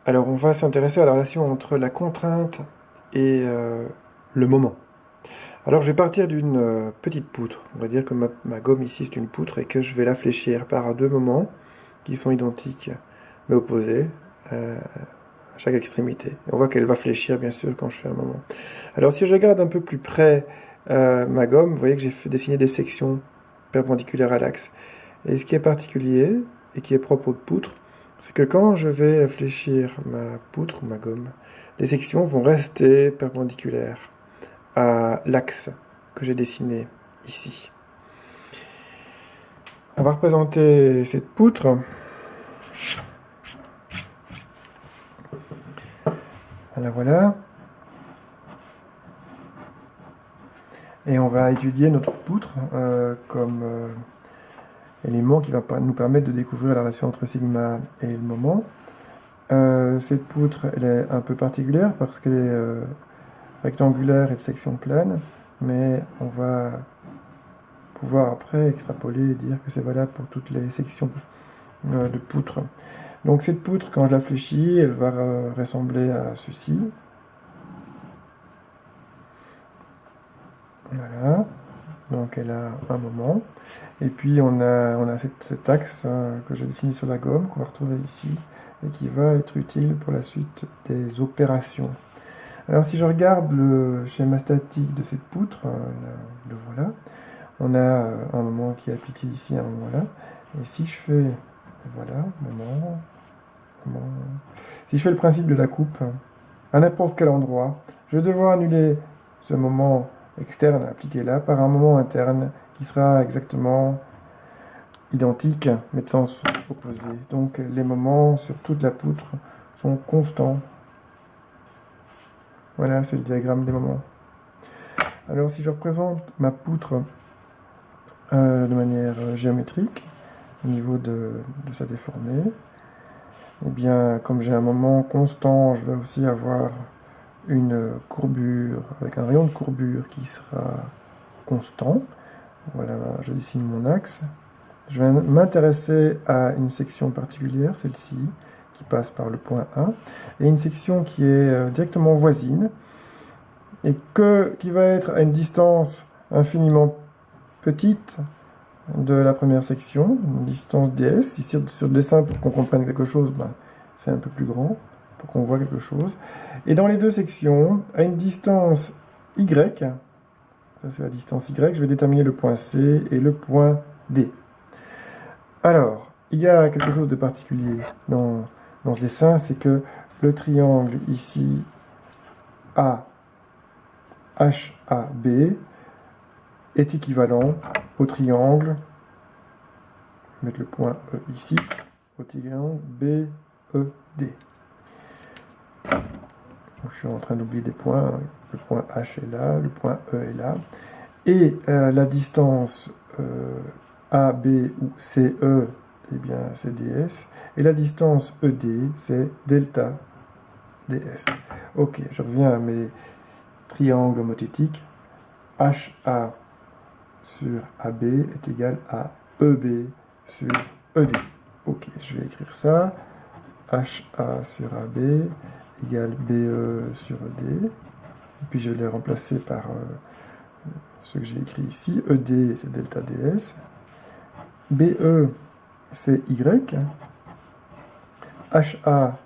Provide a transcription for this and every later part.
Alors, on va s'intéresser à la relation entre la contrainte et le moment. Alors, je vais partir d'une petite poutre. On va dire que ma gomme ici, c'est une poutre et que je vais la fléchir par deux moments qui sont identiques mais opposés à chaque extrémité. Et on voit qu'elle va fléchir, bien sûr, quand je fais un moment. Alors, si je regarde un peu plus près ma gomme, vous voyez que j'ai dessiné des sections perpendiculaires à l'axe. Et ce qui est particulier et qui est propre aux poutres, c'est que quand je vais fléchir ma poutre ou ma gomme, les sections vont rester perpendiculaires à l'axe que j'ai dessiné ici. On va représenter cette poutre. Voilà, voilà. Et on va étudier notre poutre comme élément qui va nous permettre de découvrir la relation entre sigma et le moment. Cette poutre, elle est un peu particulière parce qu'elle est rectangulaire et de section plane, mais on va pouvoir après extrapoler et dire que c'est valable pour toutes les sections de poutre. Donc cette poutre, quand je la fléchis, elle va ressembler à ceci. Voilà, donc elle a un moment. Et puis on a cet axe que j'ai dessiné sur la gomme, qu'on va retrouver ici, et qui va être utile pour la suite des opérations. Alors si je regarde le schéma statique de cette poutre, le voilà, on a un moment qui est appliqué ici, un moment là. Et si je fais, voilà, moment, moment. Si je fais le principe de la coupe, à n'importe quel endroit, je vais devoir annuler ce moment externe appliqué là par un moment interne qui sera exactement identique, mais de sens opposé. Donc les moments sur toute la poutre sont constants. Voilà, c'est le diagramme des moments. Alors si je représente ma poutre de manière géométrique, au niveau de sa déformée, eh bien, comme j'ai un moment constant, je vais aussi avoir une courbure, avec un rayon de courbure qui sera constant. Voilà, je dessine mon axe. Je vais m'intéresser à une section particulière, celle-ci, qui passe par le point A, et une section qui est directement voisine, et qui va être à une distance infiniment petite de la première section, une distance ds. Ici, sur le dessin, pour qu'on comprenne quelque chose, ben, c'est un peu plus grand, pour qu'on voit quelque chose. Et dans les deux sections, à une distance y, ça c'est la distance y, je vais déterminer le point C et le point D. Alors, il y a quelque chose de particulier dans ce dessin, c'est que le triangle ici, HAB, est équivalent au triangle, je vais mettre le point E ici, au triangle BED. Donc, je suis en train d'oublier des points, le point H est là, le point E est là, et la distance AB ou CE, eh bien c'est ds, et la distance ED, c'est delta ds. Ok, je reviens à mes triangles homothétiques. HA sur AB est égal à EB sur ED. Ok, je vais écrire ça. HA sur AB égale BE sur ED. Et puis je vais les remplacer par ce que j'ai écrit ici. ED, c'est delta ds. BE, c'est Y. HA,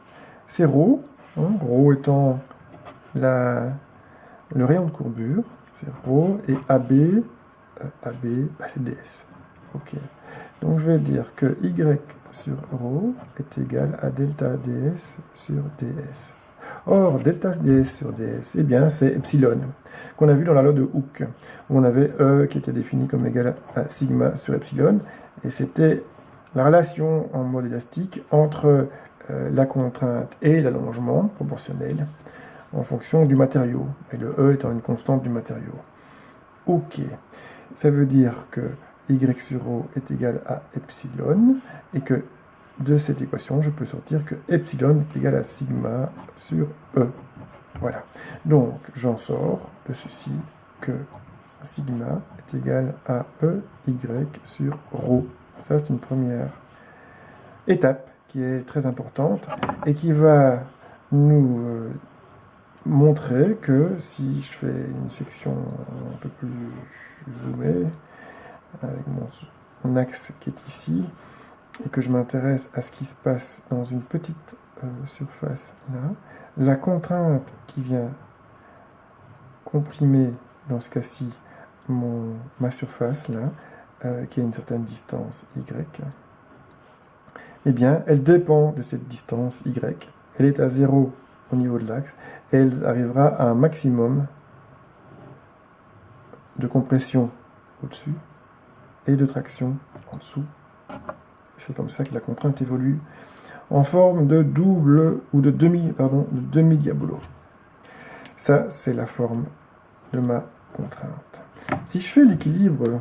c'est ρ. Ρ étant le rayon de courbure. C'est ρ. Et AB, bah, c'est ds. Ok. Donc je vais dire que Y sur ρ est égal à delta ds sur ds. Or, delta ds sur ds, eh bien, c'est epsilon, qu'on a vu dans la loi de Hooke, où on avait E qui était défini comme égal à sigma sur epsilon, et c'était la relation en mode élastique entre la contrainte et l'allongement proportionnel en fonction du matériau, et le E étant une constante du matériau. Ok, ça veut dire que y sur ρ est égal à epsilon, et que de cette équation, je peux sortir que epsilon est égal à sigma sur E. Voilà. Donc, j'en sors de ceci que sigma est égal à EY sur ρ. Ça, c'est une première étape qui est très importante et qui va nous montrer que si je fais une section un peu plus zoomée, avec mon axe qui est ici, et que je m'intéresse à ce qui se passe dans une petite surface là, la contrainte qui vient comprimer, dans ce cas-ci, ma surface là, qui a une certaine distance y, eh bien, elle dépend de cette distance y. Elle est à 0 au niveau de l'axe, et elle arrivera à un maximum de compression au-dessus et de traction en dessous. C'est comme ça que la contrainte évolue en forme de double ou de demi-diabolo. Ça, c'est la forme de ma contrainte. Si je fais l'équilibre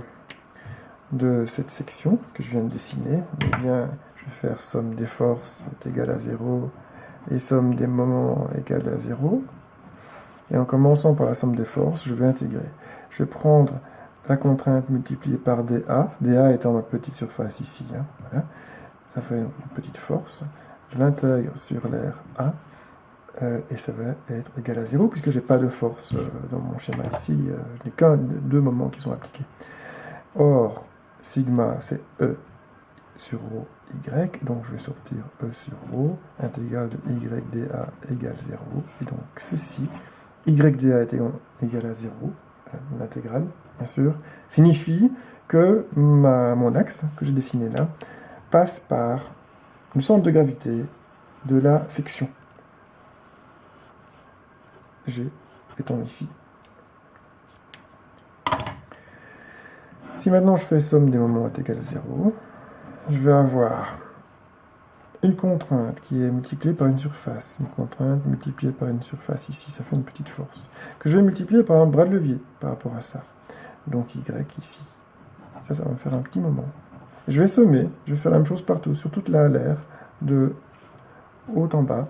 de cette section que je viens de dessiner, eh bien, je vais faire somme des forces est égale à 0 et somme des moments égale à 0. Et en commençant par la somme des forces, je vais intégrer. Je vais prendre la contrainte multipliée par dA, dA étant ma petite surface ici. Hein, voilà. Ça fait une petite force. Je l'intègre sur l'air A, et ça va être égal à 0, puisque je n'ai pas de force dans mon schéma ici. Je n'ai qu'un deux moments qui sont appliqués. Or, sigma, c'est E sur ρ y, donc je vais sortir E sur ρ, intégrale de y dA égale 0, et donc ceci, y dA est égal à 0, l'intégrale, bien sûr, signifie que mon axe, que j'ai dessiné là, passe par le centre de gravité de la section G étant ici. Si maintenant je fais somme des moments est égal à 0, je vais avoir une contrainte qui est multipliée par une surface, une contrainte multipliée par une surface ici, ça fait une petite force, que je vais multiplier par un bras de levier par rapport à ça. Donc Y ici. Ça va me faire un petit moment. Je vais sommer, je vais faire la même chose partout, sur toute l'air, de haut en bas,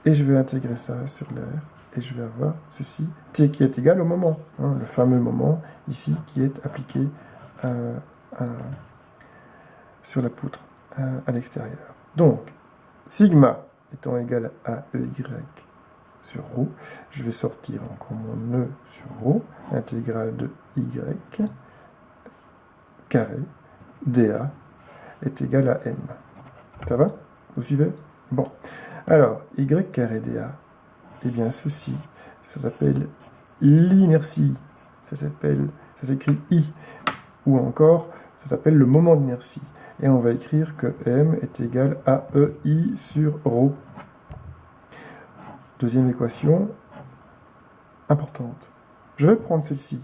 et je vais intégrer ça sur l'air, et je vais avoir ceci, T qui est égal au moment, hein, le fameux moment ici qui est appliqué sur la poutre à l'extérieur. Donc, sigma étant égal à EY sur ρ, je vais sortir encore mon E sur ρ, intégrale de Y carré dA est égal à M. Ça va? Vous suivez? Bon. Alors, Y carré dA, eh bien ceci, ça s'appelle l'inertie. Ça s'écrit I. Ou encore, ça s'appelle le moment d'inertie. Et on va écrire que M est égal à EI sur ρ. Deuxième équation importante. Je vais prendre celle-ci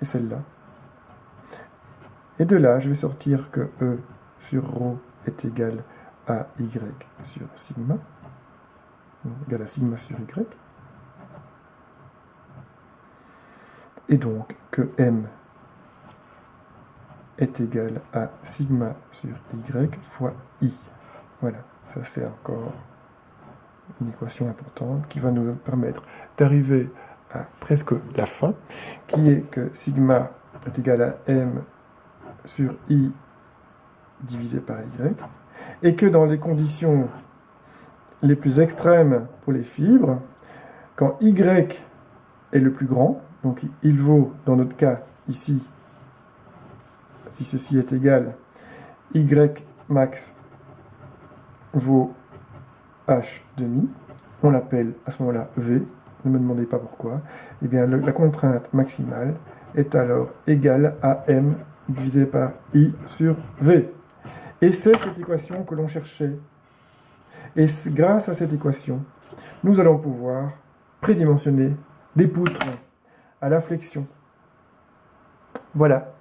et celle-là. Et de là, je vais sortir que E sur ρ est égal à Y sur sigma, égal à sigma sur Y. Et donc que M est égal à sigma sur Y fois I. Voilà, ça c'est encore une équation importante qui va nous permettre d'arriver à presque la fin, qui est que sigma est égal à M sur I divisé par Y, et que dans les conditions les plus extrêmes pour les fibres, quand Y est le plus grand, donc il vaut, dans notre cas, ici, si ceci est égal, Y max vaut H demi, on l'appelle à ce moment-là V, ne me demandez pas pourquoi, et bien la contrainte maximale est alors égale à M divisé par I sur V. Et c'est cette équation que l'on cherchait. Et grâce à cette équation, nous allons pouvoir prédimensionner des poutres à la flexion. Voilà.